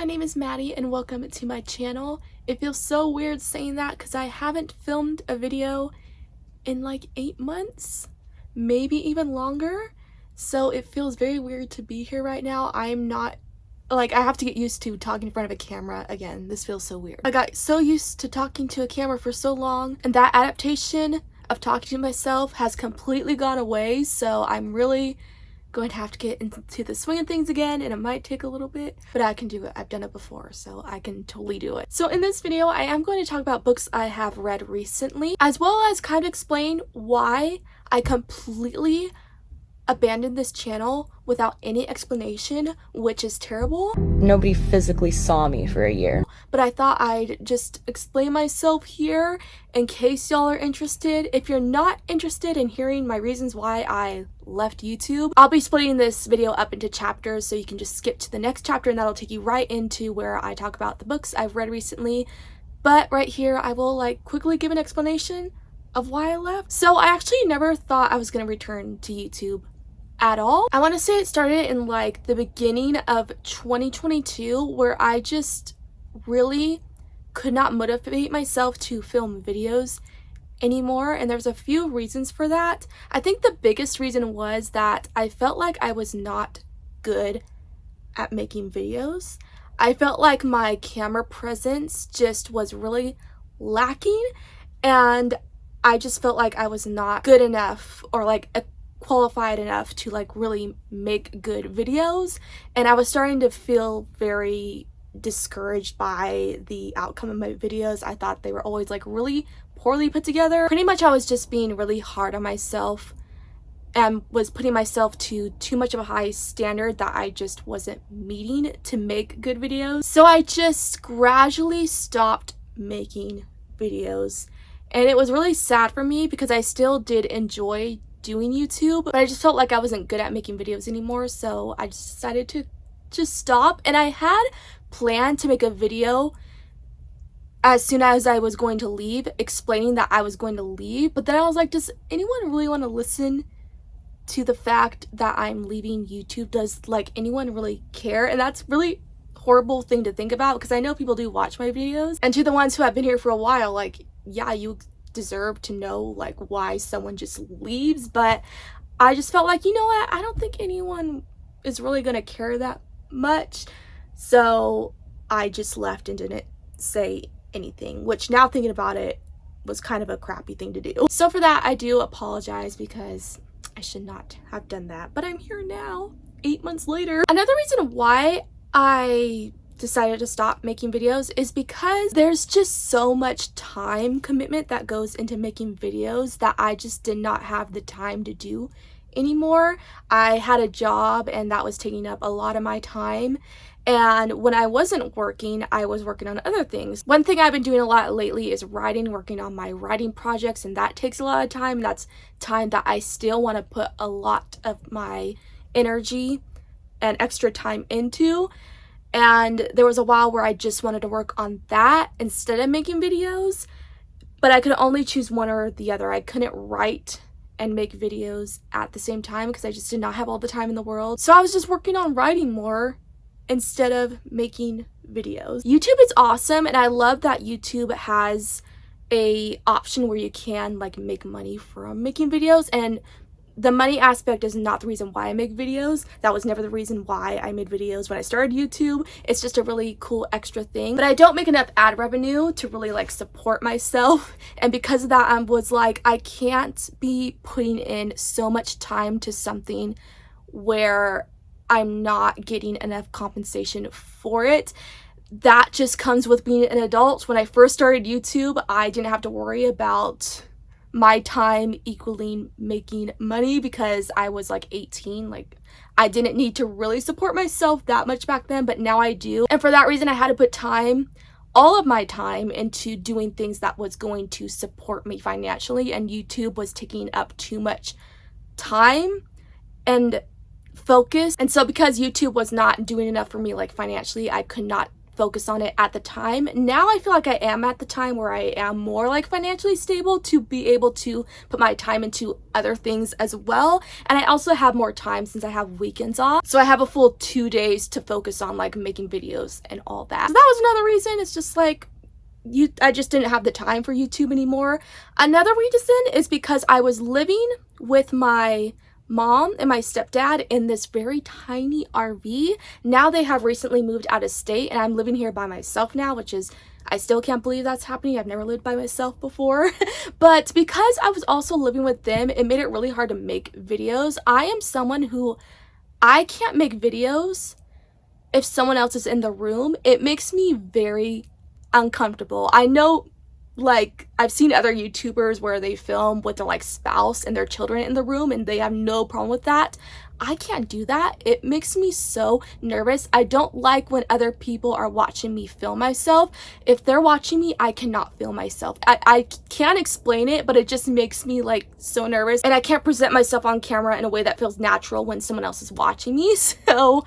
my name is Maddie and welcome to my channel. It feels so weird saying that because I haven't filmed a video in like 8 months, maybe even longer. So it feels very weird to be here right now. I'm not, like, I have to get used to talking in front of a camera again. This feels so weird. I got so used to talking to a camera for so long, and that adaptation of talking to myself has completely gone away. So I'm really going to have to get into the swing of things again, and it might take a little bit, but I can do it. I've done it before, so I can totally do it. So in this video, I am going to talk about books I have read recently, as well as kind of explain why I completely abandoned this channel without any explanation, which is terrible. Nobody physically saw me for a year. But I thought I'd just explain myself here in case y'all are interested. If you're not interested in hearing my reasons why I left YouTube, I'll be splitting this video up into chapters, so you can just skip to the next chapter and that'll take you right into where I talk about the books I've read recently. But right here, I will quickly give an explanation of why I left. So I actually never thought I was going to return to YouTube at all. I want to say it started in the beginning of 2022, where I just really could not motivate myself to film videos anymore, and there's a few reasons for that. I think the biggest reason was that I felt like I was not good at making videos. I felt like my camera presence just was really lacking, and I just felt like I was not good enough or qualified enough to really make good videos, and I was starting to feel very discouraged by the outcome of my videos. I thought they were always really poorly put together. Pretty much I was just being really hard on myself and was putting myself to too much of a high standard that I just wasn't meeting to make good videos. So I just gradually stopped making videos, and it was really sad for me because I still did enjoy doing YouTube, but I just felt like I wasn't good at making videos anymore, so I just decided to just stop. And I had planned to make a video as soon as I was going to leave, explaining that I was going to leave, but then I was like, does anyone really want to listen to the fact that I'm leaving YouTube? Does anyone really care? And that's really horrible thing to think about, because I know people do watch my videos, and to the ones who have been here for a while, yeah, you deserve to know why someone just leaves. But I just felt you know what, I don't think anyone is really gonna care that much, so I just left and didn't say anything, which now thinking about it was kind of a crappy thing to do. So for that, I do apologize because I should not have done that, but I'm here now 8 months later. Another reason why I decided to stop making videos is because there's just so much time commitment that goes into making videos that I just did not have the time to do anymore. I had a job and that was taking up a lot of my time, and when I wasn't working, I was working on other things. One thing I've been doing a lot lately is writing, working on my writing projects, and that takes a lot of time. That's time that I still want to put a lot of my energy and extra time into. And there was a while where I just wanted to work on that instead of making videos, but I could only choose one or the other. I couldn't write and make videos at the same time because I just did not have all the time in the world. So I was just working on writing more instead of making videos. YouTube is awesome, and I love that YouTube has a option where you can make money from making videos, and the money aspect is not the reason why I make videos. That was never the reason why I made videos when I started YouTube. It's just a really cool extra thing. But I don't make enough ad revenue to really support myself. And because of that, I was I can't be putting in so much time to something where I'm not getting enough compensation for it. That just comes with being an adult. When I first started YouTube, I didn't have to worry about my time equaling making money because I was 18. I didn't need to really support myself that much back then, but now I do. And for that reason, I had to put all of my time into doing things that was going to support me financially, and YouTube was taking up too much time and focus. And so because YouTube was not doing enough for me financially, I could not focus on it at the time. Now I feel like I am at the time where I am more like financially stable to be able to put my time into other things as well. And I also have more time since I have weekends off. So I have a full 2 days to focus on like making videos and all that. So that was another reason. It's just like I just didn't have the time for YouTube anymore. Another reason is because I was living with my mom and my stepdad in this very tiny RV. Now they have recently moved out of state and I'm living here by myself now, which is, I still can't believe that's happening. I've never lived by myself before. But because I was also living with them, it made it really hard to make videos. I am someone who, I can't make videos if someone else is in the room. It makes me very uncomfortable. I know, like, I've seen other YouTubers where they film with their like spouse and their children in the room and they have no problem with that. I can't do that. It makes me so nervous. I don't like when other people are watching me film myself. If they're watching me, I cannot film myself. I can't explain it, but it just makes me like so nervous, and I can't present myself on camera in a way that feels natural when someone else is watching me. So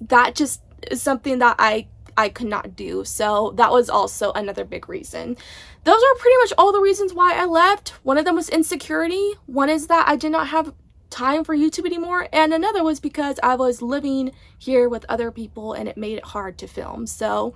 that just is something that I could not do. So that was also another big reason. Those are pretty much all the reasons why I left. One of them was insecurity. One is that I did not have time for YouTube anymore. And another was because I was living here with other people and it made it hard to film. So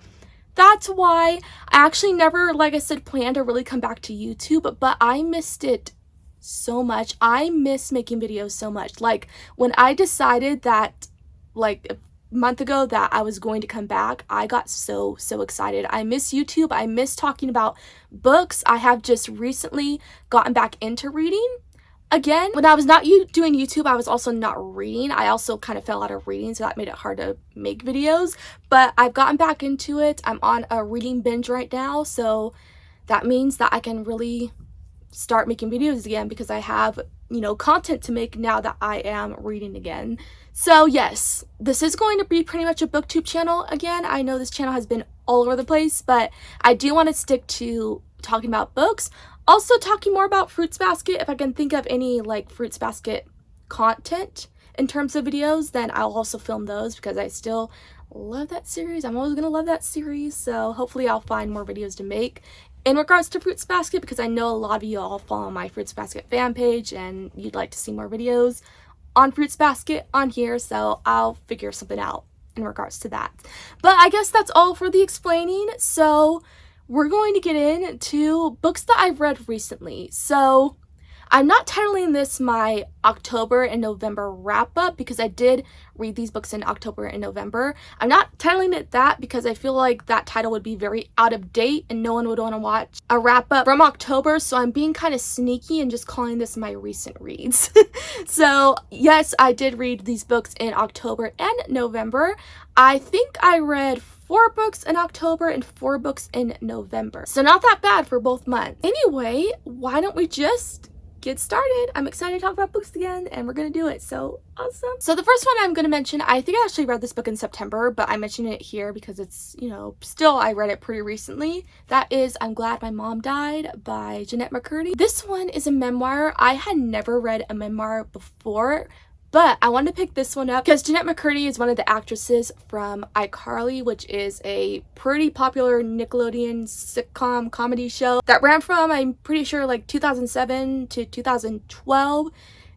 that's why I actually never, like I said, planned to really come back to YouTube, but I missed it so much. I miss making videos so much. Like when I decided that like month ago that I was going to come back, I got so excited. I miss YouTube. I miss talking about books. I have just recently gotten back into reading again. When I was not doing YouTube, I was also not reading. I also kind of fell out of reading, so that made it hard to make videos, but I've gotten back into it. I'm on a reading binge right now, so that means that I can really start making videos again because I have, you know, content to make now that I am reading again. So yes, this is going to be pretty much a booktube channel again. I know this channel has been all over the place, but I do want to stick to talking about books. Also talking more about Fruits Basket. If I can think of any like Fruits Basket content in terms of videos, then I'll also film those because I still love that series. I'm always gonna love that series, so hopefully I'll find more videos to make in regards to Fruits Basket, because I know a lot of you all follow my Fruits Basket fan page and you'd like to see more videos on Fruits Basket on here, so I'll figure something out in regards to that. But I guess that's all for the explaining, so we're going to get into books that I've read recently. So I'm not titling this my October and November wrap up because I did read these books in October and November. I'm not titling it that because I feel like that title would be very out of date and no one would want to watch a wrap up from October. So I'm being kind of sneaky and just calling this my recent reads. So yes, I did read these books in October and November. I think I read 4 books in October and 4 books in November. So not that bad for both months. Anyway, why don't we just get started? I'm excited to talk about books again and we're gonna do it. So awesome. So the first one I'm gonna mention, I think I actually read this book in September, but I'm mentioning it here because it's, you know, still I read it pretty recently. That is I'm Glad My Mom Died by Jennette McCurdy. This one is a memoir. I had never read a memoir before, but I wanted to pick this one up because Jennette McCurdy is one of the actresses from iCarly, which is a pretty popular Nickelodeon sitcom comedy show that ran from, I'm pretty sure, like 2007 to 2012.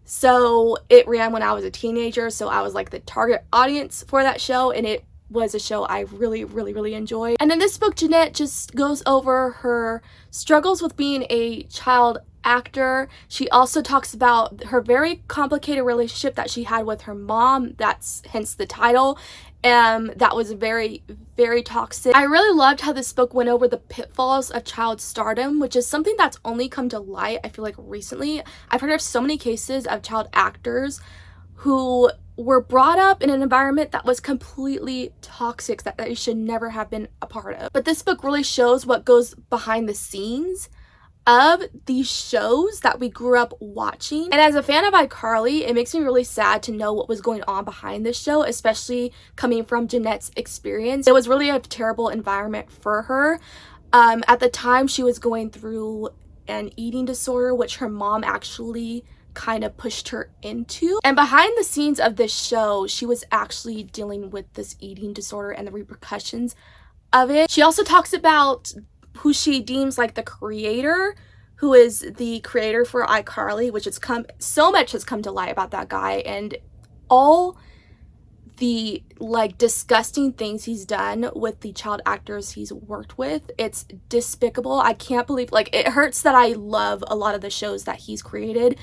So it ran when I was a teenager, so I was like the target audience for that show, and it was a show I really enjoyed. And in this book, Jennette just goes over her struggles with being a child actor. She also talks about her very complicated relationship that she had with her mom. That's hence the title. That was very toxic. I really loved how this book went over the pitfalls of child stardom, which is something that's only come to light, I feel like, recently. I've heard of so many cases of child actors who were brought up in an environment that was completely toxic, that they should never have been a part of. But this book really shows what goes behind the scenes of these shows that we grew up watching. And as a fan of iCarly, it makes me really sad to know what was going on behind this show, especially coming from Jennette's experience. It was really a terrible environment for her. At the time, she was going through an eating disorder, which her mom actually kind of pushed her into. And behind the scenes of this show, she was actually dealing with this eating disorder and the repercussions of it. She also talks about who she deems like the creator, who is the creator for iCarly, which has so much has come to light about that guy and all the like disgusting things he's done with the child actors he's worked with. It's despicable. I can't believe, like, it hurts that I love a lot of the shows that he's created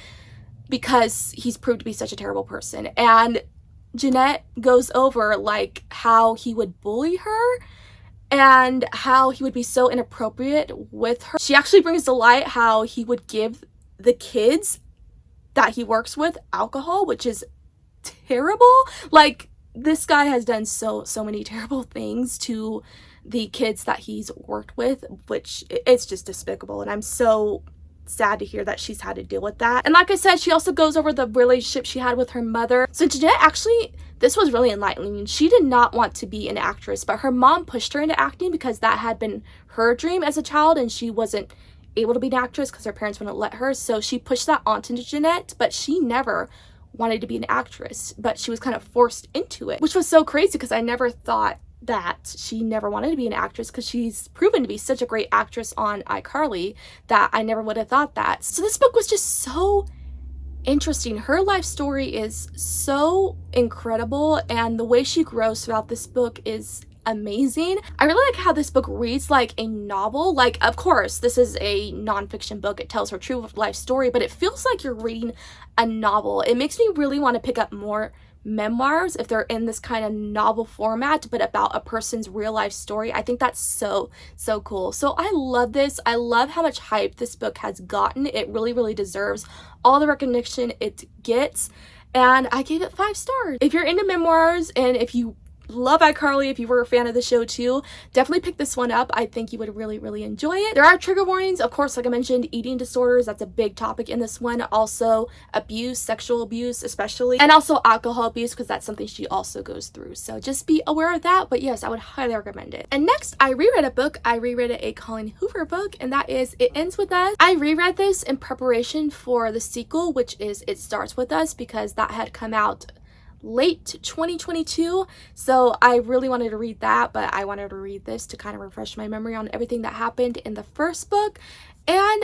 because he's proved to be such a terrible person. And Jeanette goes over like how he would bully her and how he would be so inappropriate with her. She actually brings to light how he would give the kids that he works with alcohol, which is terrible. Like, this guy has done so many terrible things to the kids that he's worked with, which it's just despicable. And I'm so sad to hear that she's had to deal with that. And like I said, she also goes over the relationship she had with her mother. So Jeanette, actually, this was really enlightening. She did not want to be an actress, but her mom pushed her into acting because that had been her dream as a child, and she wasn't able to be an actress because her parents wouldn't let her. So she pushed that onto Jeanette, but she never wanted to be an actress, but she was kind of forced into it, which was so crazy because I never thought that she never wanted to be an actress, because she's proven to be such a great actress on iCarly that I never would have thought that. So this book was just so interesting. Her life story is so incredible, and the way she grows throughout this book is amazing. I really like how this book reads like a novel. Like, of course, this is a nonfiction book. It tells her true life story, but it feels like you're reading a novel. It makes me really want to pick up more memoirs if they're in this kind of novel format, but about a person's real life story. I think that's so cool. So I love this. I love how much hype this book has gotten. It really deserves all the recognition it gets, and I gave it 5 stars. If you're into memoirs and if you love iCarly, if you were a fan of the show too, definitely pick this one up. I think you would really enjoy it. There are trigger warnings, of course, like I mentioned, eating disorders, that's a big topic in this one. Also abuse, sexual abuse especially, and also alcohol abuse, because that's something she also goes through. So just be aware of that. But yes, I would highly recommend it. And next, I reread a book. I reread a Colleen Hoover book, and that is It Ends With Us. I reread this in preparation for the sequel, which is It Starts With Us, because that had come out late 2022, so I really wanted to read that, but I wanted to read this to kind of refresh my memory on everything that happened in the first book. And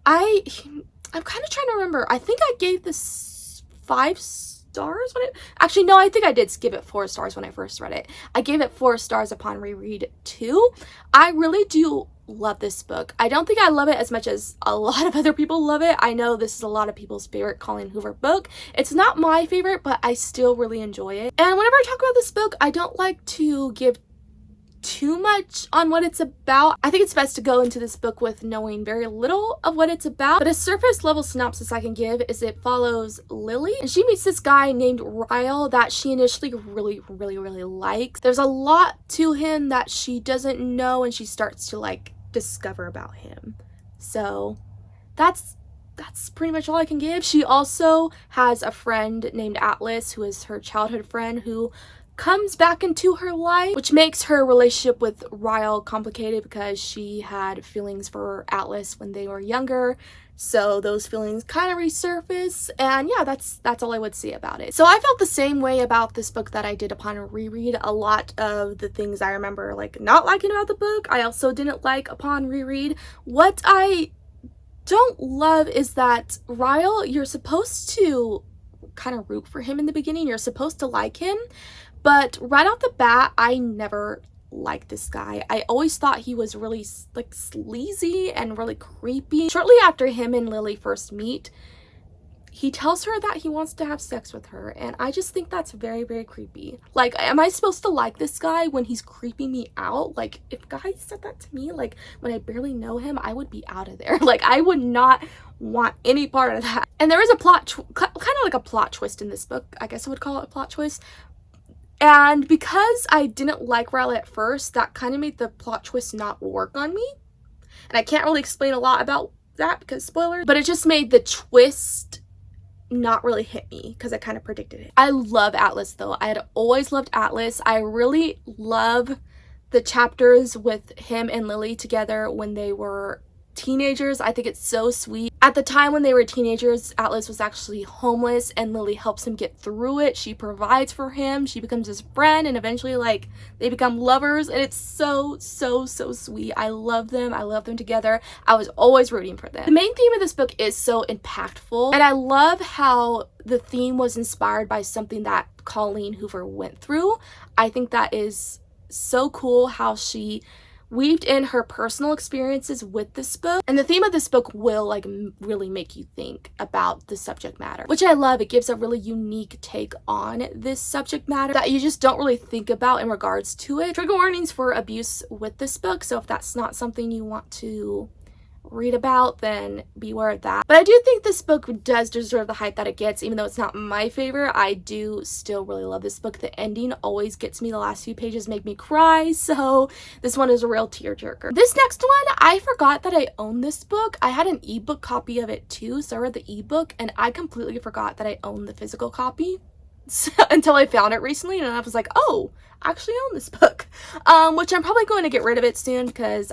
I'm kind of trying to remember. I think I gave this 5 stars when it actually, no, I think I did give it 4 stars when I first read it. I gave it 4 stars upon reread too. I really do love this book. I don't think I love it as much as a lot of other people love it. I know this is a lot of people's favorite Colleen Hoover book. It's not my favorite, but I still really enjoy it. And whenever I talk about this book, I don't like to give too much on what it's about. I think it's best to go into this book with knowing very little of what it's about, but a surface level synopsis I can give is it follows Lily, and she meets this guy named Ryle that she initially really likes. There's a lot to him that she doesn't know, and she starts to like discover about him. So that's pretty much all I can give. She also has a friend named Atlas, who is her childhood friend, who comes back into her life, which makes her relationship with Ryle complicated because she had feelings for Atlas when they were younger. So those feelings kind of resurface, and yeah, that's all I would say about it. So I felt the same way about this book that I did upon a reread. A lot of the things I remember like not liking about the book, I also didn't like upon reread. What I don't love is that Ryle, you're supposed to kind of root for him in the beginning. You're supposed to like him, but right off the bat, I never liked this guy. I always thought he was really like sleazy and really creepy. Shortly after him and Lily first meet, he tells her that he wants to have sex with her, and I just think that's very creepy. Like, am I supposed to like this guy when he's creeping me out? Like, if guys said that to me, like when I barely know him, I would be out of there. Like, I would not want any part of that. And there is a kind of like a plot twist in this book. I guess I would call it a plot twist. And because I didn't like Ryle at first, that kind of made the plot twist not work on me. And I can't really explain a lot about that because spoilers, but it just made the twist not really hit me because I kind of predicted it. I love Atlas though. I had always loved Atlas. I really love the chapters with him and Lily together when they were teenagers. I think it's so sweet. At the time when they were teenagers, Atlas was actually homeless and Lily helps him get through it. She provides for him. She becomes his friend and eventually like they become lovers, and it's so sweet. I love them. I love them together. I was always rooting for them. The main theme of this book is so impactful, and I love how the theme was inspired by something that Colleen Hoover went through. I think that is so cool how she weaved in her personal experiences with this book, and the theme of this book will like really make you think about the subject matter, which I love. It gives a really unique take on this subject matter that you just don't really think about in regards to it. Trigger warnings for abuse with this book, so if that's not something you want to read about, then beware of that. But I do think this book does deserve the hype that it gets. Even though it's not my favorite, I do still really love this book. The ending always gets me. The last few pages make me cry, so this one is a real tearjerker. This next one, I forgot that I owned this book. I had an ebook copy of it too, so I read the ebook and I completely forgot that I owned the physical copy until I found it recently, and I was like, oh, I actually own this book, which I'm probably going to get rid of it soon because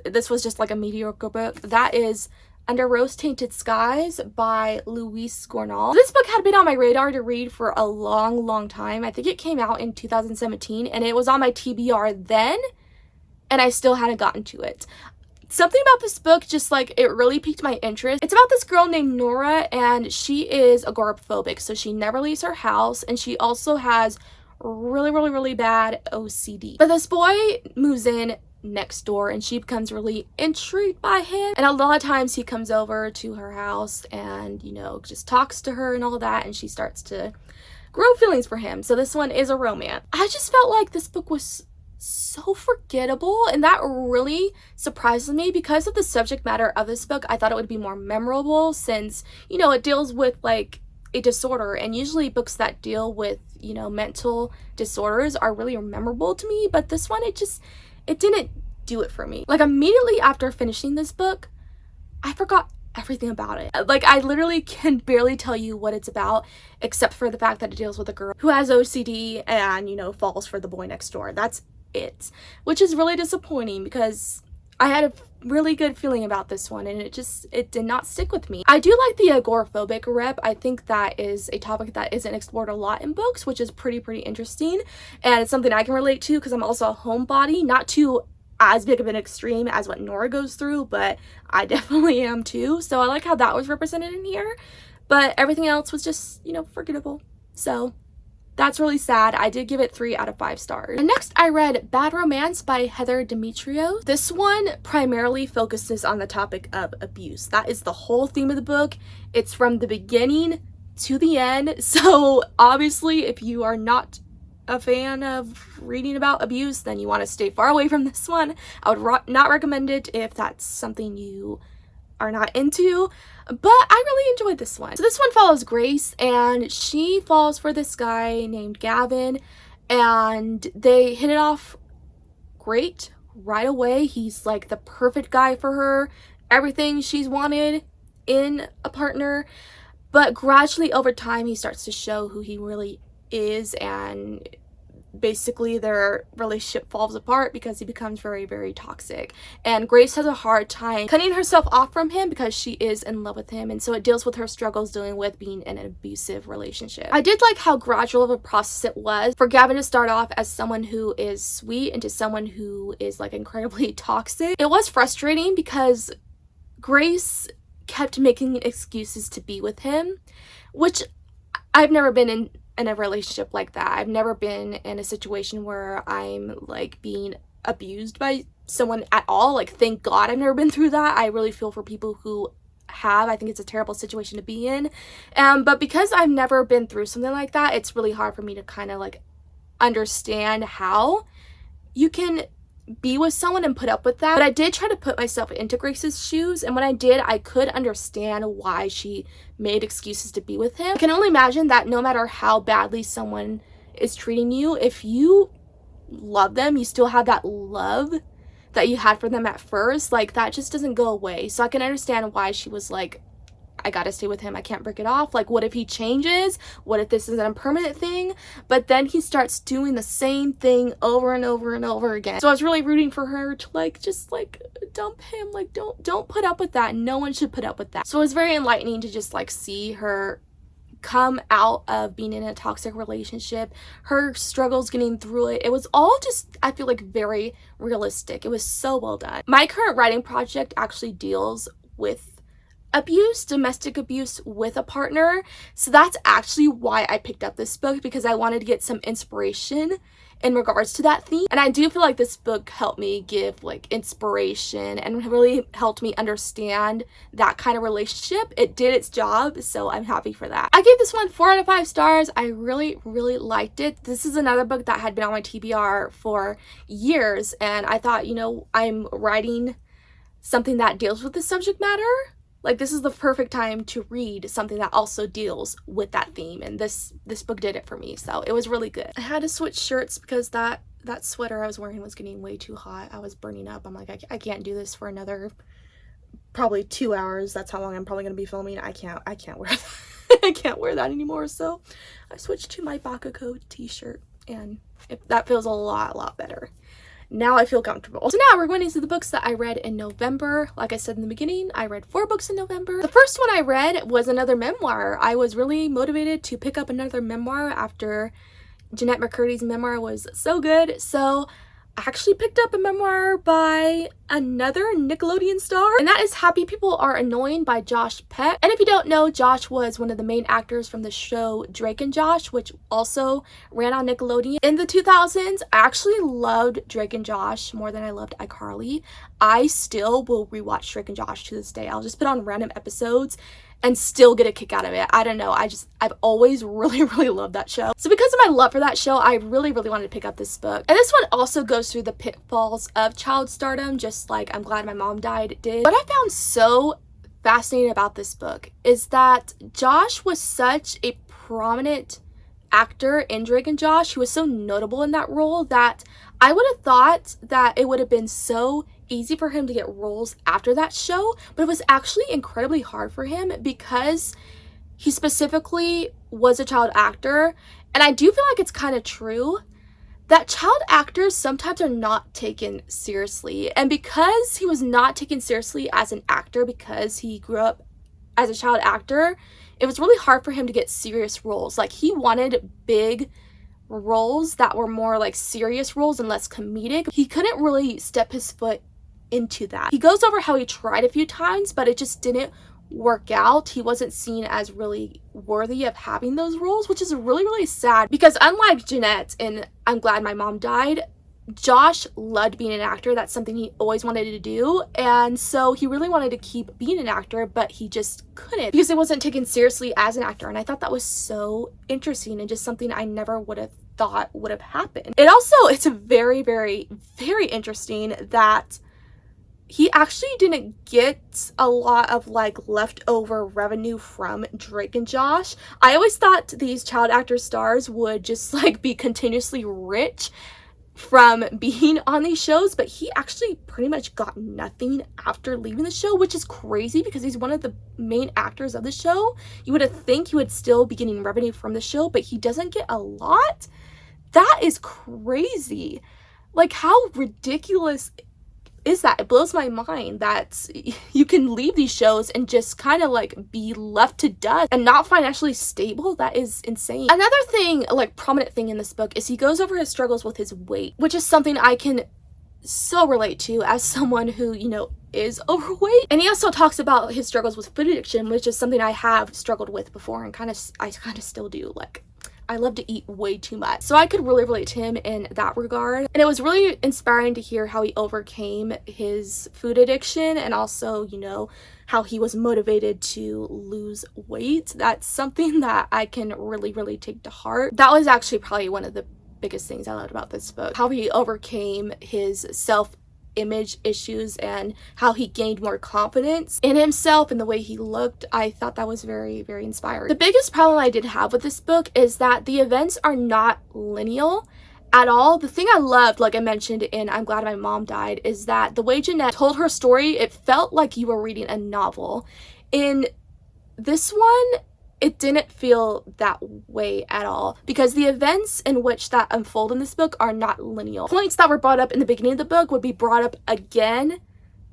this was just like a mediocre book. That is Under Rose-Tainted Skies by Louise Gournall. This book had been on my radar to read for a long time. I think it came out in 2017 and it was on my TBR then, and I still hadn't gotten to it. Something about this book just like it really piqued my interest. It's about this girl named Nora, and she is agoraphobic, so she never leaves her house, and she also has really bad OCD. But this boy moves in next door and she becomes really intrigued by him, and a lot of times he comes over to her house and, you know, just talks to her and all that, and she starts to grow feelings for him. So this one is a romance. I just felt like this book was so forgettable, and that really surprised me. Because of the subject matter of this book, I thought it would be more memorable since, you know, it deals with like a disorder, and usually books that deal with, you know, mental disorders are really memorable to me, but this one, it didn't do it for me. Like immediately after finishing this book, I forgot everything about it. Like I literally can barely tell you what it's about, except for the fact that it deals with a girl who has OCD and, you know, falls for the boy next door. That's it, which is really disappointing because I had a really good feeling about this one, and it did not stick with me. I do like the agoraphobic rep. I think that is a topic that isn't explored a lot in books, which is pretty interesting, and it's something I can relate to because I'm also a homebody. Not to as big of an extreme as what Nora goes through, but I definitely am too, so I like how that was represented in here, but everything else was just, you know, forgettable. So that's really sad. I did give it 3 out of 5 stars. And next I read Bad Romance by Heather Demetriou. This one primarily focuses on the topic of abuse. That is the whole theme of the book. It's from the beginning to the end. So obviously if you are not a fan of reading about abuse, then you want to stay far away from this one. I would not recommend it if that's something you are not into, but I really enjoyed this one. So this one follows Grace, and she falls for this guy named Gavin, and they hit it off great right away. He's like the perfect guy for her, everything she's wanted in a partner, but gradually over time he starts to show who he really is, and basically their relationship falls apart because he becomes very toxic, and Grace has a hard time cutting herself off from him because she is in love with him, and so it deals with her struggles dealing with being in an abusive relationship. I did like how gradual of a process it was for Gavin to start off as someone who is sweet into someone who is like incredibly toxic. It was frustrating because Grace kept making excuses to be with him, which I've never been in a relationship like that. I've never been in a situation where I'm like being abused by someone at all. Like, thank God I've never been through that. I really feel for people who have. I think it's a terrible situation to be in. But because I've never been through something like that, it's really hard for me to kind of like understand how you can be with someone and put up with that. But I did try to put myself into Grace's shoes, and when I did, I could understand why she made excuses to be with him. I can only imagine that no matter how badly someone is treating you, if you love them, you still have that love that you had for them at first. Like, that just doesn't go away. So I can understand why she was like, I gotta stay with him, I can't break it off. Like, what if he changes? What if this is an impermanent thing? But then he starts doing the same thing over and over and over again. So I was really rooting for her to like just like dump him. Like, don't put up with that. No one should put up with that. So it was very enlightening to just like see her come out of being in a toxic relationship, her struggles getting through it. It was all just, I feel like, very realistic. It was so well done. My current writing project actually deals with abuse, domestic abuse with a partner. So that's actually why I picked up this book, because I wanted to get some inspiration in regards to that theme. And I do feel like this book helped me give like inspiration and really helped me understand that kind of relationship. It did its job, so I'm happy for that. I gave this one 4 out of 5 stars. I really liked it. This is another book that had been on my TBR for years, and I thought, you know, I'm writing something that deals with the subject matter. Like, this is the perfect time to read something that also deals with that theme, and this book did it for me, so it was really good. I had to switch shirts because that sweater I was wearing was getting way too hot. I was burning up. I'm like, I can't do this for another probably 2 hours. That's how long I'm probably gonna be filming. I can't wear that. I can't wear that anymore, so I switched to my 𝑏𝑎𝑠𝑘 t-shirt, and that feels a lot better. Now I feel comfortable. So now we're going into the books that I read in November. Like I said in the beginning, I read 4 books in November. The first one I read was another memoir. I was really motivated to pick up another memoir after Jennette McCurdy's memoir was so good. So I actually picked up a memoir by another Nickelodeon star, and that is Happy People Are Annoying by Josh Peck. And if you don't know, Josh was one of the main actors from the show Drake and Josh, which also ran on Nickelodeon in the 2000s. I actually loved Drake and Josh more than I loved iCarly. I still will rewatch Drake and Josh to this day. I'll just put on random episodes and still get a kick out of it. I don't know, I've always really loved that show. So because of my love for that show, I really wanted to pick up this book. And this one also goes through the pitfalls of child stardom, just like I'm Glad My Mom Died did. What I found so fascinating about this book is that Josh was such a prominent actor in Drake and Josh. He was so notable in that role that I would have thought that it would have been so easy for him to get roles after that show, but it was actually incredibly hard for him because he specifically was a child actor. And I do feel like it's kind of true that child actors sometimes are not taken seriously. And because he was not taken seriously as an actor, because he grew up as a child actor, it was really hard for him to get serious roles. Like, he wanted big roles that were more like serious roles and less comedic. He couldn't really step his foot into that. He goes over how he tried a few times, but it just didn't work out. He wasn't seen as really worthy of having those roles, which is really sad, because unlike Jennette in I'm Glad My Mom Died, Josh loved being an actor. That's something he always wanted to do, and so he really wanted to keep being an actor, but he just couldn't because it wasn't taken seriously as an actor. And I thought that was so interesting and just something I never would have thought would have happened. It's a very interesting that he actually didn't get a lot of like leftover revenue from Drake and Josh. I always thought these child actor stars would just like be continuously rich from being on these shows, but he actually pretty much got nothing after leaving the show, which is crazy because he's one of the main actors of the show. You would think he would still be getting revenue from the show, but he doesn't get a lot. That is crazy. Like, how ridiculous is that? It blows my mind that you can leave these shows and just kind of like be left to dust and not financially stable. That is insane. Another thing, like prominent thing in this book, is he goes over his struggles with his weight, which is something I can so relate to as someone who, you know, is overweight. And he also talks about his struggles with food addiction, which is something I have struggled with before and I kind of still do. Like, I love to eat way too much. So I could really relate to him in that regard. And it was really inspiring to hear how he overcame his food addiction and also, you know, how he was motivated to lose weight. That's something that I can really take to heart. That was actually probably one of the biggest things I loved about this book. How he overcame his self-image issues and how he gained more confidence in himself and the way he looked. I thought that was very inspiring. The biggest problem I did have with this book is that the events are not linear at all. The thing I loved, like I mentioned in I'm Glad My Mom Died, is that the way Jennette told her story, it felt like you were reading a novel. In this one, it didn't feel that way at all, because the events in which that unfold in this book are not linear. Points that were brought up in the beginning of the book would be brought up again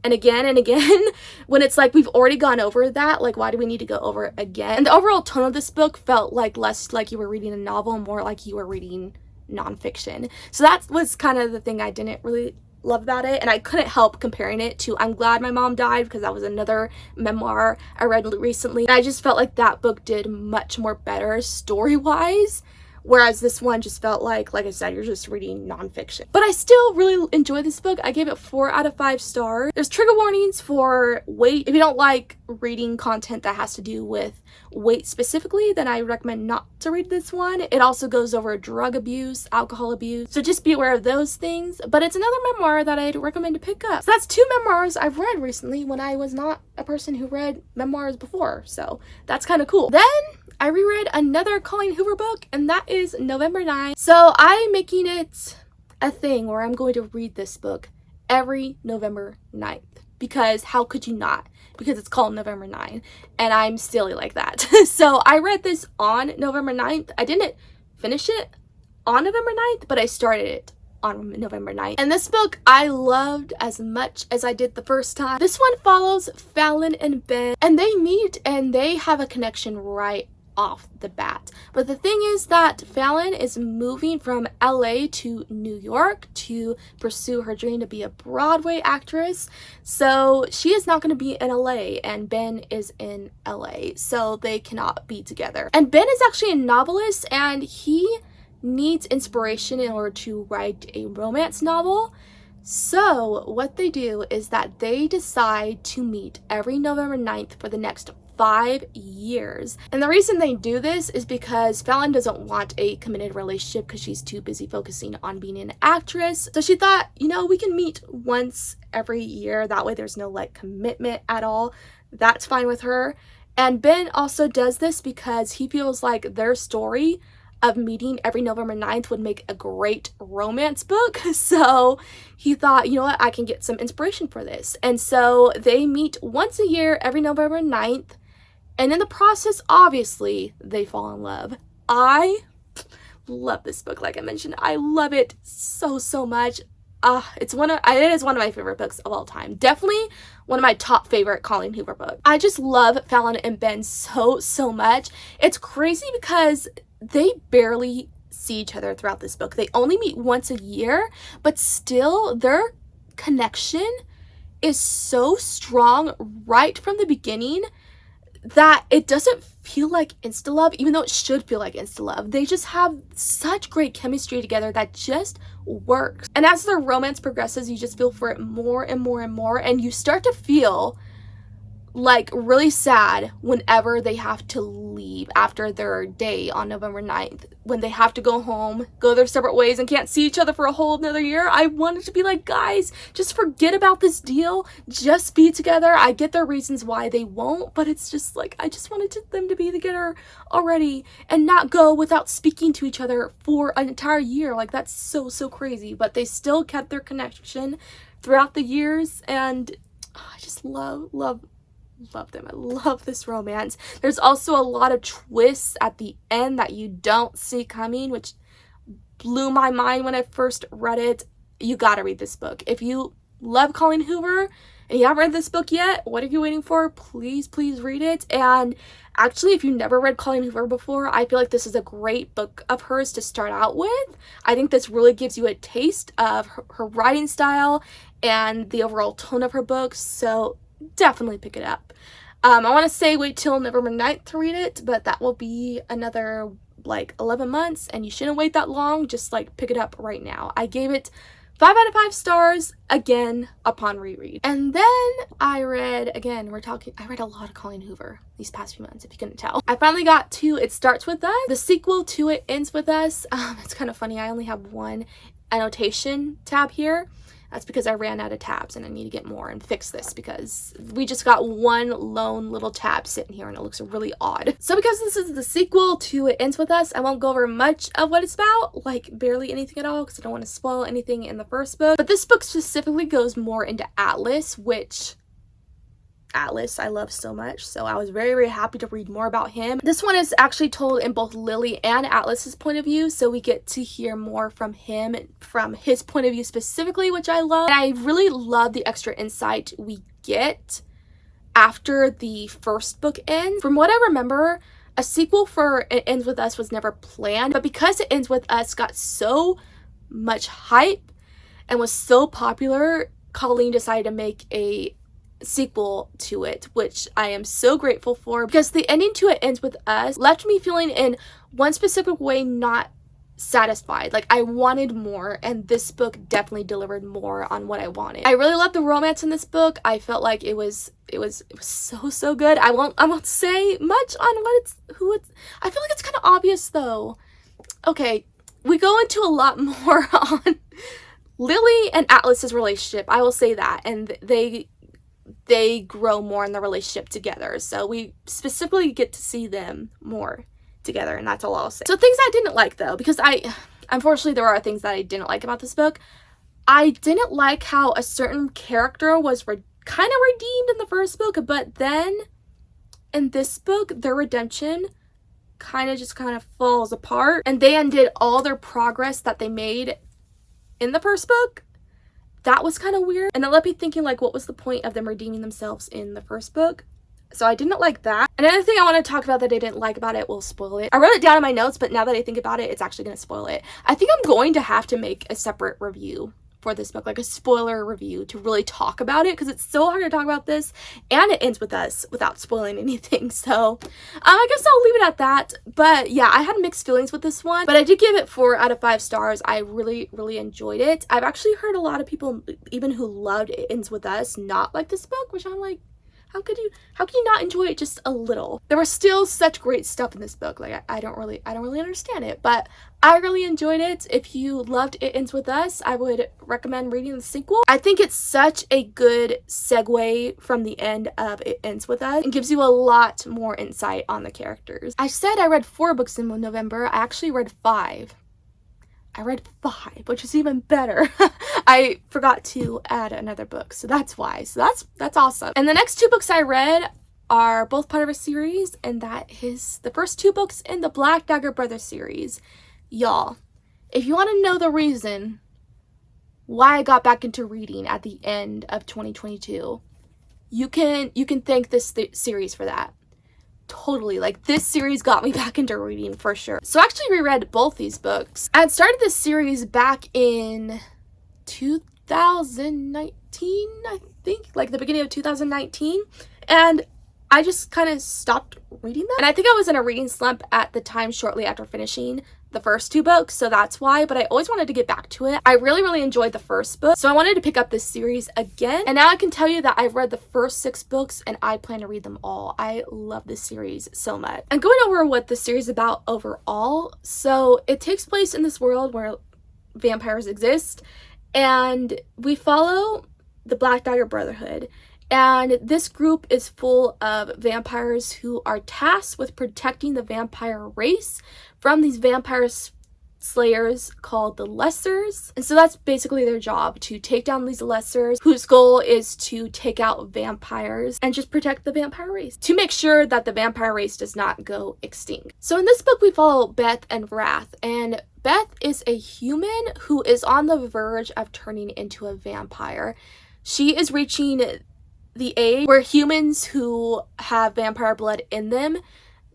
and again and again when it's like, we've already gone over that, like why do we need to go over it again? And the overall tone of this book felt like less like you were reading a novel, more like you were reading nonfiction. So that was kind of the thing I didn't really love about it, and I couldn't help comparing it to I'm Glad My Mom Died, because that was another memoir I read recently, and I just felt like that book did much more better story-wise, whereas this one just felt like I said, you're just reading nonfiction. But I still really enjoyed this book. I gave it 4 out of 5 stars. There's trigger warnings for weight. If you don't like reading content that has to do with weight specifically, then I recommend not to read this one. It also goes over drug abuse, alcohol abuse, so just be aware of those things. But it's another memoir that I'd recommend to pick up. So that's 2 memoirs I've read recently when I was not a person who read memoirs before, so that's kind of cool. Then I reread another Colleen Hoover book, and that is November 9. So I'm making it a thing where I'm going to read this book every November 9th, because how could you not? Because it's called November 9, and I'm silly like that. So I read this on November 9th. I didn't finish it on November 9th, but I started it on November 9th. And this book I loved as much as I did the first time. This one follows Fallon and Ben, and they meet and they have a connection right off the bat. But the thing is that Fallon is moving from LA to New York to pursue her dream to be a Broadway actress. So she is not going to be in LA, and Ben is in LA, so they cannot be together. And Ben is actually a novelist, and he needs inspiration in order to write a romance novel. So what they do is that they decide to meet every November 9th for the next 5 years. And the reason they do this is because Fallon doesn't want a committed relationship because she's too busy focusing on being an actress. So she thought, you know, we can meet once every year. That way there's no like commitment at all. That's fine with her. And Ben also does this because he feels like their story of meeting every November 9th would make a great romance book. So he thought, you know what, I can get some inspiration for this. And so they meet once a year every November 9th. And in the process, obviously, they fall in love. I love this book, like I mentioned. I love it so, so much. It is one of my favorite books of all time. Definitely one of my top favorite Colleen Hoover books. I just love Fallon and Ben so, so much. It's crazy because they barely see each other throughout this book. They only meet once a year, but still their connection is so strong right from the beginning that it doesn't feel like insta-love, even though it should feel like insta-love. They just have such great chemistry together that just works. And as their romance progresses, you just feel for it more and more and more, and you start to feel like really sad whenever they have to leave after their day on November 9th, when they have to go home, go their separate ways, and can't see each other for a whole another year. I wanted to be like, guys, just forget about this deal, just be together. I get their reasons why they won't, but it's just like, I just wanted them to be together already and not go without speaking to each other for an entire year. Like, that's so, so crazy. But they still kept their connection throughout the years, and I just love them. I love this romance. There's also a lot of twists at the end that you don't see coming, which blew my mind when I first read it. You gotta read this book. If you love Colleen Hoover and you haven't read this book yet, what are you waiting for? Please, please read it. And actually, if you've never read Colleen Hoover before, I feel like this is a great book of hers to start out with. I think this really gives you a taste of her writing style and the overall tone of her books, so definitely pick it up. I want to say wait till November 9th to read it, but that will be another like 11 months, and you shouldn't wait that long. Just like pick it up right now. I gave it 5 out of 5 stars again upon reread. And then I read, again, I read a lot of Colleen Hoover these past few months, if you couldn't tell. I finally got to It Starts With Us, the sequel to It Ends With Us. It's kind of funny, I only have one annotation tab here. That's because I ran out of tabs and I need to get more and fix this, because we just got one lone little tab sitting here and it looks really odd. So because this is the sequel to It Ends With Us, I won't go over much of what it's about, like barely anything at all, because I don't want to spoil anything in the first book. But this book specifically goes more into Atlas, which Atlas I love so much, so I was very, very happy to read more about him. This one is actually told in both Lily and Atlas's point of view, so we get to hear more from him, from his point of view specifically, which I love. And I really love the extra insight we get after the first book ends. From what I remember, a sequel for It Ends With Us was never planned, but because It Ends With Us got so much hype and was so popular, Colleen decided to make a sequel to it, which I am so grateful for, because the ending to It Ends With Us left me feeling in one specific way not satisfied. Like, I wanted more, and this book definitely delivered more on what I wanted. I really loved the romance in this book. I felt like it was so good. I won't say much on who it's I feel like it's kind of obvious though. Okay, we go into a lot more on Lily and Atlas's relationship, I will say that, and they grow more in the relationship together, so we specifically get to see them more together, and that's all I'll say. So things I didn't like though, because unfortunately there are things that I didn't like about this book. I didn't like how a certain character was kind of redeemed in the first book, but then in this book their redemption kind of falls apart, and they undid all their progress that they made in the first book. That was kind of weird, and it left me thinking, like, what was the point of them redeeming themselves in the first book? So I didn't like that. Another thing I want to talk about that I didn't like about it will spoil it. I wrote it down in my notes, but now that I think about it, it's actually going to spoil it. I think I'm going to have to make a separate review for this book, like a spoiler review, to really talk about it, because it's so hard to talk about this, and It Ends With Us without spoiling anything. So I guess I'll leave it at that. But yeah, I had mixed feelings with this one, but I did give it 4 out of 5 stars. I really, really enjoyed it. I've actually heard a lot of people, even who loved It Ends With Us, not like this book, which I'm like, how can you not enjoy it just a little? There was still such great stuff in this book. Like, I don't really understand it, but I really enjoyed it. If you loved It Ends With Us, I would recommend reading the sequel. I think it's such a good segue from the end of It Ends With Us, and gives you a lot more insight on the characters. I said I read 4 books in November. I actually read 5. I read 5, which is even better. I forgot to add another book, so that's why. So that's awesome. And the next 2 books I read are both part of a series, and that is the first 2 books in the Black Dagger Brothers series. Y'all, if you want to know the reason why I got back into reading at the end of 2022, you can thank this series for that. Totally, like, this series got me back into reading for sure. So I actually reread both these books. I had started this series back in 2019, I think, like the beginning of 2019, and I just kind of stopped reading them. And I think I was in a reading slump at the time shortly after finishing the first 2 books, so that's why, but I always wanted to get back to it. I really, really enjoyed the first book, so I wanted to pick up this series again, and now I can tell you that I've read the first 6 books, and I plan to read them all. I love this series so much. I'm going over what the series is about overall. So it takes place in this world where vampires exist, and we follow the Black Dagger Brotherhood. And this group is full of vampires who are tasked with protecting the vampire race from these vampire slayers called the Lessers. And so that's basically their job, to take down these Lessers, whose goal is to take out vampires and just protect the vampire race, to make sure that the vampire race does not go extinct. So in this book, we follow Beth and Wrath, and Beth is a human who is on the verge of turning into a vampire. She is reaching the age where humans who have vampire blood in them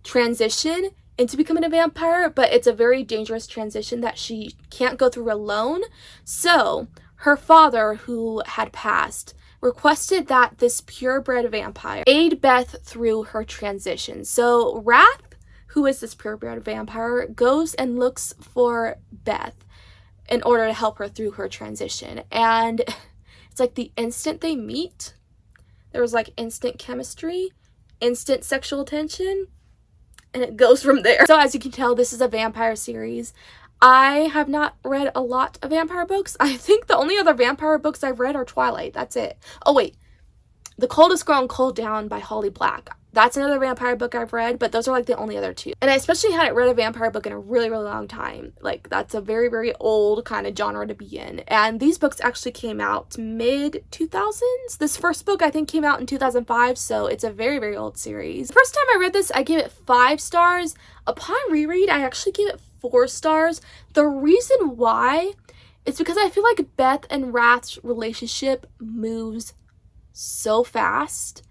transition into becoming a vampire, but it's a very dangerous transition that she can't go through alone. So her father, who had passed, requested that this purebred vampire aid Beth through her transition. So Wrath, who is this purebred vampire, goes and looks for Beth in order to help her through her transition. And it's like the instant they meet, there was like instant chemistry, instant sexual tension, and it goes from there. So as you can tell, this is a vampire series. I have not read a lot of vampire books. I think the only other vampire books I've read are Twilight. That's it. Oh wait, The Coldest Girl in Cold Down by Holly Black. That's another vampire book I've read, but those are like the only other two. And I especially hadn't read a vampire book in a really, really long time. Like, that's a very, very old kind of genre to be in. And these books actually came out mid-2000s. This first book, I think, came out in 2005, so it's a very, very old series. The first time I read this, I gave it 5 stars. Upon reread, I actually gave it 4 stars. The reason why is because I feel like Beth and Rath's relationship moves so fast.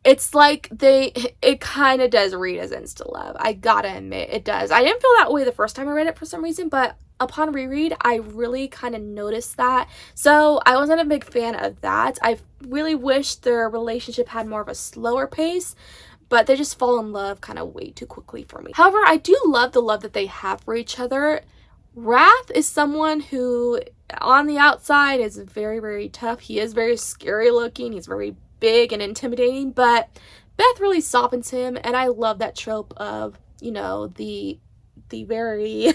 It's like it kind of does read as insta love. I gotta admit, it does. I didn't feel that way the first time I read it for some reason, but upon reread, I really kind of noticed that. So I wasn't a big fan of that. I really wish their relationship had more of a slower pace, but they just fall in love kind of way too quickly for me. However, I do love the love that they have for each other. Rath is someone who, on the outside, is very, very tough. He is very scary looking. He's very big and intimidating, but Beth really softens him, and I love that trope of, you know, the very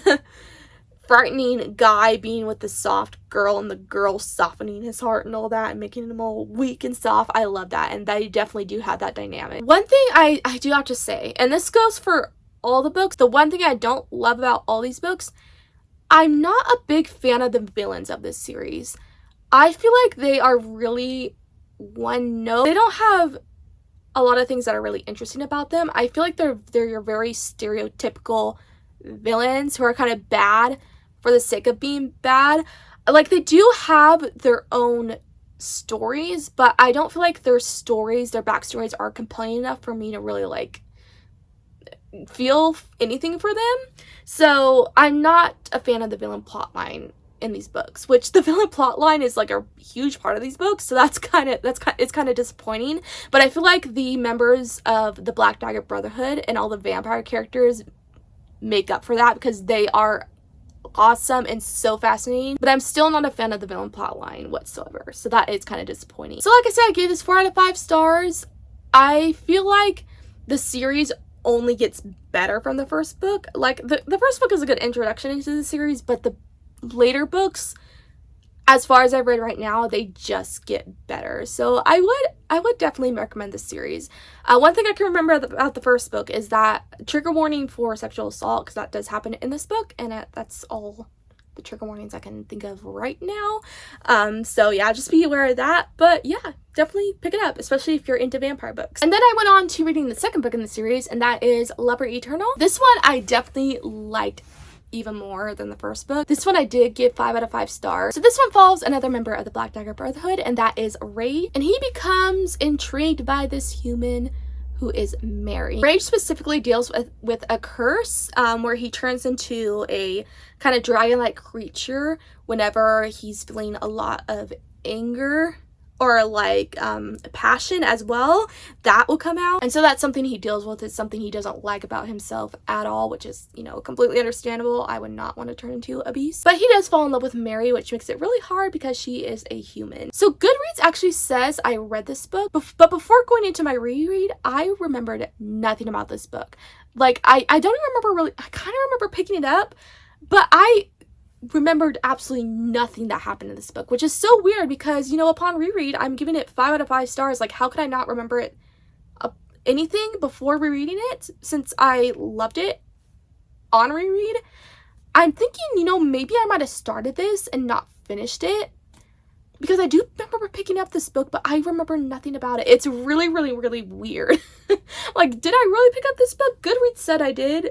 frightening guy being with the soft girl and the girl softening his heart and all that and making him all weak and soft. I love that, and they definitely do have that dynamic. One thing I do have to say, and this goes for all the books, the one thing I don't love about all these books, I'm not a big fan of the villains of this series. I feel like they are really one note. They don't have a lot of things that are really interesting about them. I feel like they're your very stereotypical villains who are kind of bad for the sake of being bad. Like, they do have their own stories, but I don't feel like their stories, their backstories, are compelling enough for me to really like feel anything for them. So I'm not a fan of the villain plotline in these books, which the villain plotline is like a huge part of these books, so it's kind of disappointing. But I feel like the members of the Black Dagger Brotherhood and all the vampire characters make up for that, because they are awesome and so fascinating. But I'm still not a fan of the villain plotline whatsoever, so that is kind of disappointing. So like I said, I gave this 4 out of 5 stars. I feel like the series only gets better from the first book. Like, the first book is a good introduction into the series, but the later books, as far as I've read right now, they just get better. So I would definitely recommend this series. One thing I can remember about the first book is that trigger warning for sexual assault, because that does happen in this book, and that's all the trigger warnings I can think of right now. So yeah, just be aware of that. But yeah, definitely pick it up, especially if you're into vampire books. And then I went on to reading the second book in the series, and that is Lover Eternal. This one I definitely liked even more than the first book. This one I did give 5 out of 5 stars. So this one follows another member of the Black Dagger Brotherhood, and that is Rage. And he becomes intrigued by this human who is Mary. Rage specifically deals with a curse where he turns into a kind of dragon-like creature whenever he's feeling a lot of anger or like passion as well. That will come out, and so that's something he deals with. It's something he doesn't like about himself at all, which is, you know, completely understandable. I would not want to turn into a beast, but he does fall in love with Mary, which makes it really hard because she is a human. So Goodreads actually says I read this book, but before going into my reread, I remembered nothing about this book. Like, I don't even remember really. I kind of remember picking it up, but I remembered absolutely nothing that happened in this book, which is so weird because, you know, upon reread, I'm giving it 5 out of 5 stars. Like, how could I not remember it anything before rereading it, since I loved it on reread? I'm thinking, you know, maybe I might have started this and not finished it, because I do remember picking up this book, but I remember nothing about it. It's really, really, really weird. Like, did I really pick up this book? Goodreads said I did.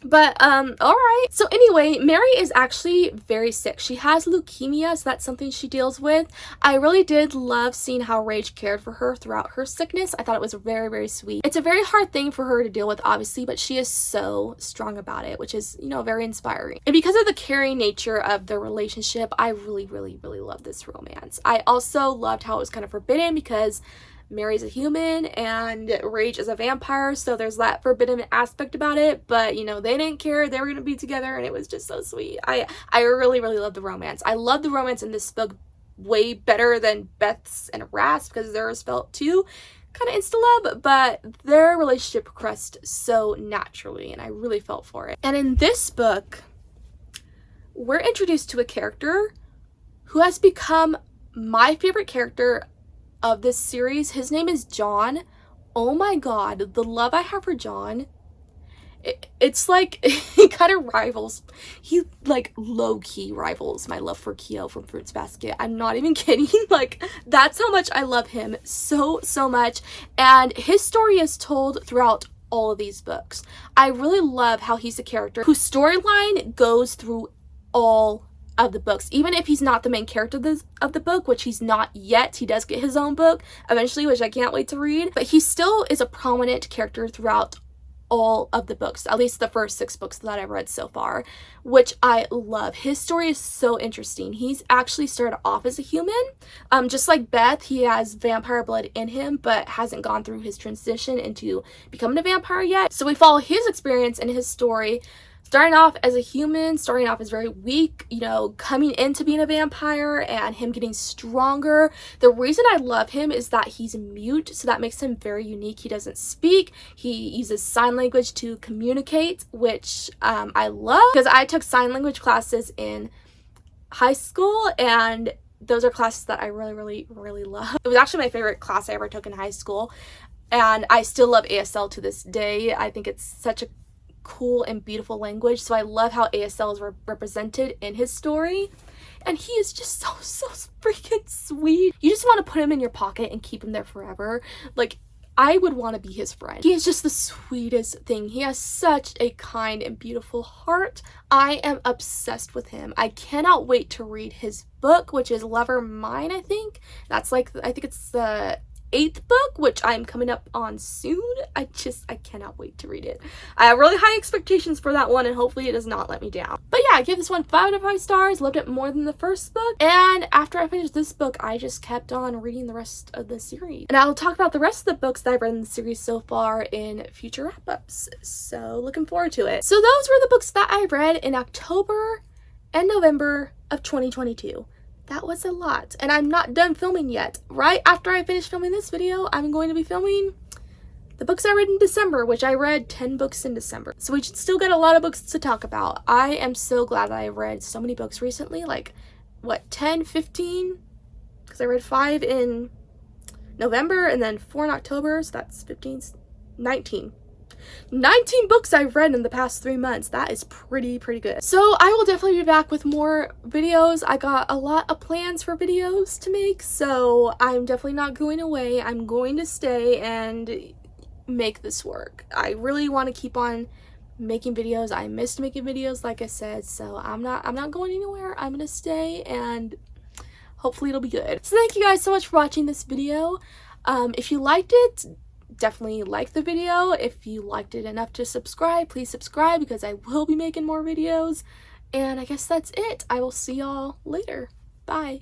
But, alright. So anyway, Mary is actually very sick. She has leukemia, so that's something she deals with. I really did love seeing how Rage cared for her throughout her sickness. I thought it was very, very sweet. It's a very hard thing for her to deal with, obviously, but she is so strong about it, which is, you know, very inspiring. And because of the caring nature of their relationship, I really, really, really love this romance. I also loved how it was kind of forbidden, because Mary's a human and Rage is a vampire, so there's that forbidden aspect about it. But, you know, they didn't care. They were going to be together, and it was just so sweet. I really, really love the romance. I love the romance in this book way better than Beth's and Rath's, because theirs felt too kind of insta-love, but their relationship progressed so naturally, and I really felt for it. And in this book, we're introduced to a character who has become my favorite character of this series. His name is John, oh my god, the love I have for John, it's like, he kind of rivals, he like low-key rivals my love for Kyo from Fruits Basket. I'm not even kidding. Like, that's how much I love him so much, and his story is told throughout all of these books. I really love how he's a character whose storyline goes through all of the books, even if he's not the main character of the book, which he's not yet. He does get his own book eventually, which I can't wait to read, but he still is a prominent character throughout all of the books, at least the first 6 books that I've read so far, which I love. His story is so interesting. He's actually started off as a human, just like Beth. He has vampire blood in him, but hasn't gone through his transition into becoming a vampire yet. So we follow his experience and his story, starting off as a human, starting off as very weak, you know, coming into being a vampire, and him getting stronger. The reason I love him is that he's mute, so that makes him very unique. He doesn't speak. He uses sign language to communicate, which I love, because I took sign language classes in high school, and those are classes that I really love. It was actually my favorite class I ever took in high school, and I still love ASL to this day. I think it's such a cool and beautiful language, so I love how ASL is represented in his story, and he is just so freaking sweet. You just want to put him in your pocket and keep him there forever. Like, I would want to be his friend. He is just the sweetest thing. He has such a kind and beautiful heart. I am obsessed with him. I cannot wait to read his book, which is Lover Mine, I think. That's like, I think it's the 8th book, which I'm coming up on soon. I cannot wait to read it. I have really high expectations for that one, and hopefully it does not let me down. But yeah, I give this one 5 out of 5 stars. Loved it more than the first book, and after I finished this book, I just kept on reading the rest of the series, and I will talk about the rest of the books that I've read in the series so far in future wrap-ups, so looking forward to it. So those were the books that I read in October and November of 2022. That was a lot, and I'm not done filming yet. Right after I finish filming this video, I'm going to be filming the books I read in December, which I read 10 books in December. So we should still get a lot of books to talk about. I am so glad that I read so many books recently, like, what, 10, 15? Because I read 5 in November and then 4 in October, so that's 15, 19. 19 books I've read in the past 3 months. That is pretty good. So I will definitely be back with more videos. I got a lot of plans for videos to make, so I'm definitely not going away. I'm going to stay and make this work. I really want to keep on making videos. I missed making videos, like I said, so I'm not going anywhere. I'm gonna stay, and hopefully it'll be good. So thank you guys so much for watching this video. If you liked it, definitely like the video. If you liked it enough to subscribe, please subscribe, because I will be making more videos. And I guess that's it. I will see y'all later. Bye.